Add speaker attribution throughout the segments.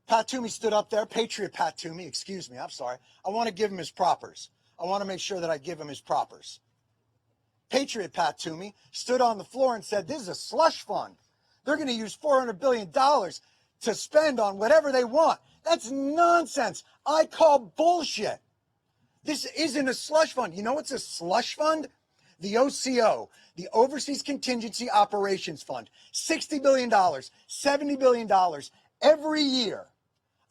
Speaker 1: Pat Toomey stood up there, Patriot Pat Toomey, excuse me, I'm sorry. I want to give him his propers. I want to make sure that I give him his propers. Patriot Pat Toomey stood on the floor and said, this is a slush fund. They're going to use $400 billion to spend on whatever they want. That's nonsense. I call bullshit. This isn't a slush fund. You know what's a slush fund? The OCO, the Overseas Contingency Operations Fund, $60 billion, $70 billion every year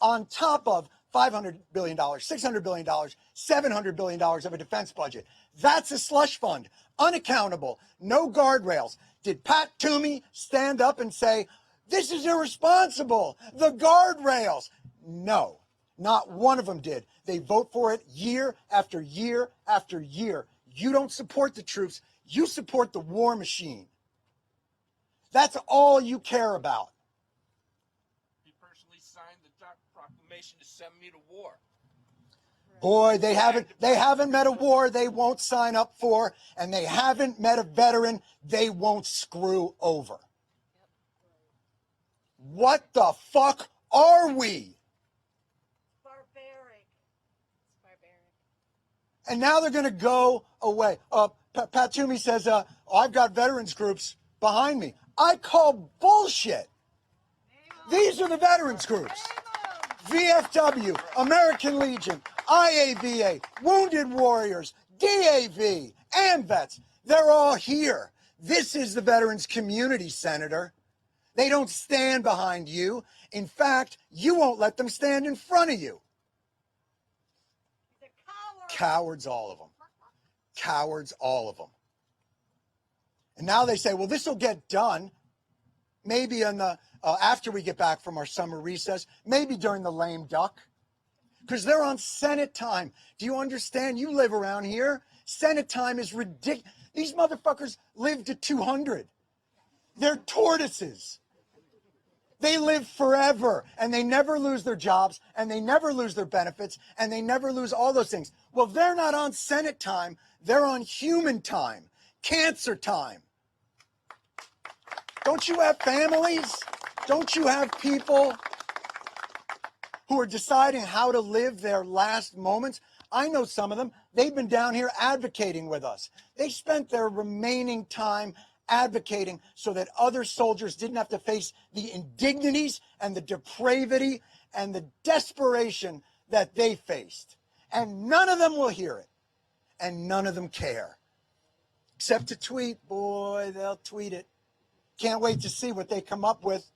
Speaker 1: on top of $500 billion, $600 billion, $700 billion of a defense budget. That's a slush fund, unaccountable, no guardrails. Did Pat Toomey stand up and say, this is irresponsible, the guardrails? No, not one of them did. They vote for it year after year after year. You don't support the troops, you support the war machine. That's all you care about.
Speaker 2: He personally signed the proclamation to send me to war.
Speaker 1: Boy, they haven't met a war they won't sign up for, and they haven't met a veteran they won't screw over. What the fuck are we?
Speaker 3: Barbaric. It's barbaric.
Speaker 1: And now they're going to go away. Pat Toomey says, I've got veterans groups behind me. I call bullshit. These are the veterans groups. VFW, American Legion, IAVA, Wounded Warriors, DAV, AMVETS. They're all here. This is the veterans community, Senator. They don't stand behind you. In fact, you won't let them stand in front of you. Cowards, all of them. Cowards, all of them. And now they say, well, this will get done maybe in the, after we get back from our summer recess, maybe during the lame duck, because they're on Senate time. Do you understand? You live around here. Senate time is ridiculous. These motherfuckers live to 200. They're tortoises. They live forever, and they never lose their jobs, and they never lose their benefits, and they never lose all those things. Well, they're not on Senate time. They're on human time, cancer time. Don't you have families? Don't you have people who are deciding how to live their last moments? I know some of them. They've been down here advocating with us. They spent their remaining time advocating so that other soldiers didn't have to face the indignities and the depravity and the desperation that they faced. And none of them will hear it. And none of them care. Except to tweet. Boy, they'll tweet it. Can't wait to see what they come up with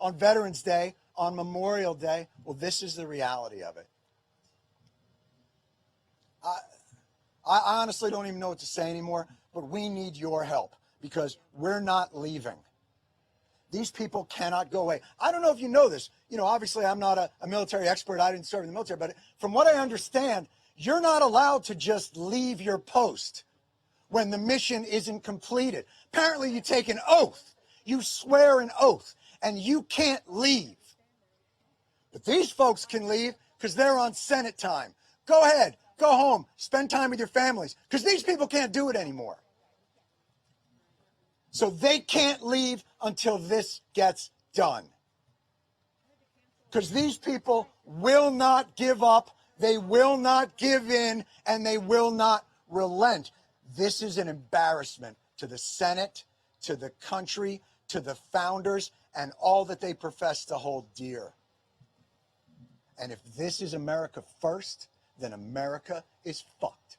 Speaker 1: on Veterans Day, on Memorial Day. Well, this is the reality of it. I honestly don't even know what to say anymore, but we need your help because we're not leaving. These people cannot go away. I don't know if you know this. You know, obviously I'm not a military expert. I didn't serve in the military, but from what I understand, you're not allowed to just leave your post when the mission isn't completed. Apparently you take an oath. You swear an oath, and you can't leave. But these folks can leave because they're on Senate time. Go ahead. Go home. Spend time with your families because these people can't do it anymore. So they can't leave until this gets done. Because these people will not give up, they will not give in, and they will not relent. This is an embarrassment to the Senate, to the country, to the founders, and all that they profess to hold dear. And if this is America first, then America is fucked.